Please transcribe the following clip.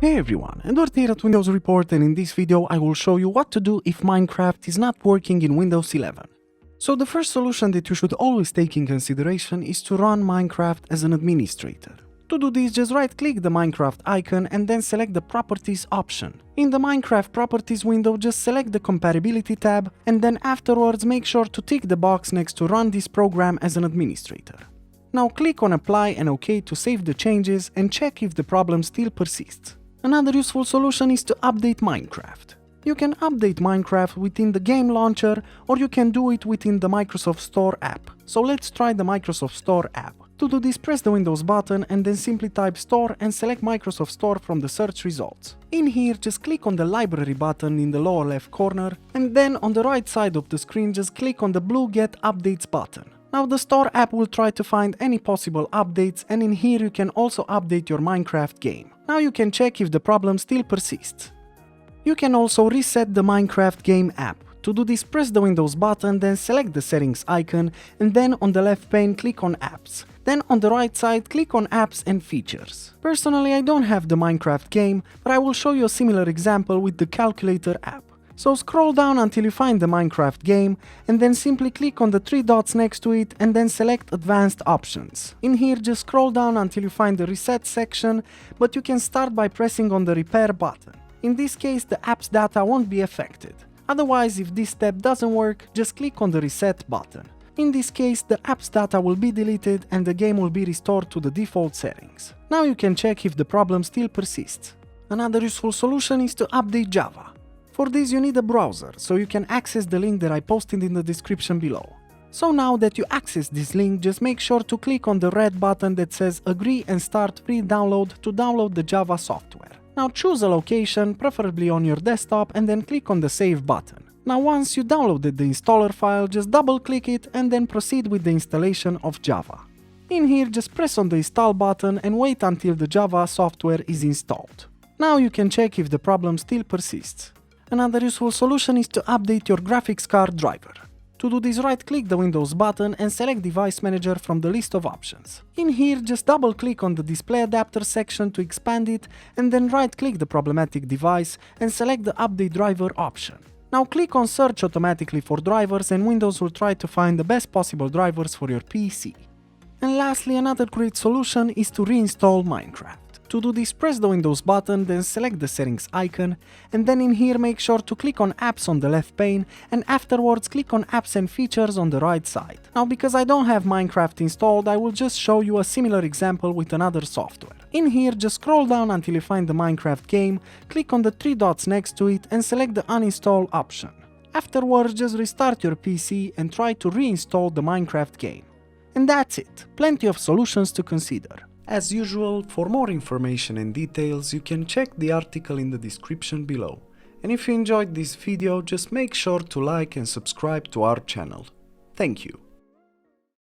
Hey everyone, Edward here at Windows Report, and in this video I will show you what to do if Minecraft is not working in Windows 11. So the first solution that you should always take in consideration is to run Minecraft as an administrator. To do this, just right-click the Minecraft icon and then select the Properties option. In the Minecraft Properties window, just select the Compatibility tab and then afterwards make sure to tick the box next to Run this program as an administrator. Now click on Apply and OK to save the changes and check if the problem still persists. Another useful solution is to update Minecraft. You can update Minecraft within the game launcher, or you can do it within the Microsoft Store app. So let's try the Microsoft Store app. To do this, press the Windows button and then simply type Store and select Microsoft Store from the search results. In here, just click on the Library button in the lower left corner, and then on the right side of the screen, just click on the blue Get Updates button. Now the Store app will try to find any possible updates, and in here you can also update your Minecraft game. Now you can check if the problem still persists. You can also reset the Minecraft game app. To do this, press the Windows button, then select the Settings icon, and then on the left pane click on Apps. Then on the right side click on Apps and Features. Personally, I don't have the Minecraft game, but I will show you a similar example with the Calculator app. So scroll down until you find the Minecraft game and then simply click on the three dots next to it and then select Advanced Options. In here, just scroll down until you find the Reset section, but you can start by pressing on the Repair button. In this case, the app's data won't be affected. Otherwise, if this step doesn't work, just click on the Reset button. In this case, the app's data will be deleted and the game will be restored to the default settings. Now you can check if the problem still persists. Another useful solution is to update Java. For this you need a browser, so you can access the link that I posted in the description below. So now that you access this link, just make sure to click on the red button that says Agree and start free download to download the Java software. Now choose a location, preferably on your desktop, and then click on the Save button. Now once you downloaded the installer file, just double click it and then proceed with the installation of Java. In here, just press on the Install button and wait until the Java software is installed. Now you can check if the problem still persists. Another useful solution is to update your graphics card driver. To do this, right-click the Windows button and select Device Manager from the list of options. In here, just double-click on the Display Adapter section to expand it, and then right-click the problematic device and select the Update Driver option. Now click on Search automatically for drivers, and Windows will try to find the best possible drivers for your PC. And lastly, another great solution is to reinstall Minecraft. To do this, press the Windows button, then select the Settings icon, and then in here make sure to click on Apps on the left pane, and afterwards click on Apps and Features on the right side. Now because I don't have Minecraft installed, I will just show you a similar example with another software. In here, just scroll down until you find the Minecraft game, click on the three dots next to it and select the Uninstall option. Afterwards, just restart your PC and try to reinstall the Minecraft game. And that's it, plenty of solutions to consider. As usual, for more information and details, you can check the article in the description below. And if you enjoyed this video, just make sure to like and subscribe to our channel. Thank you.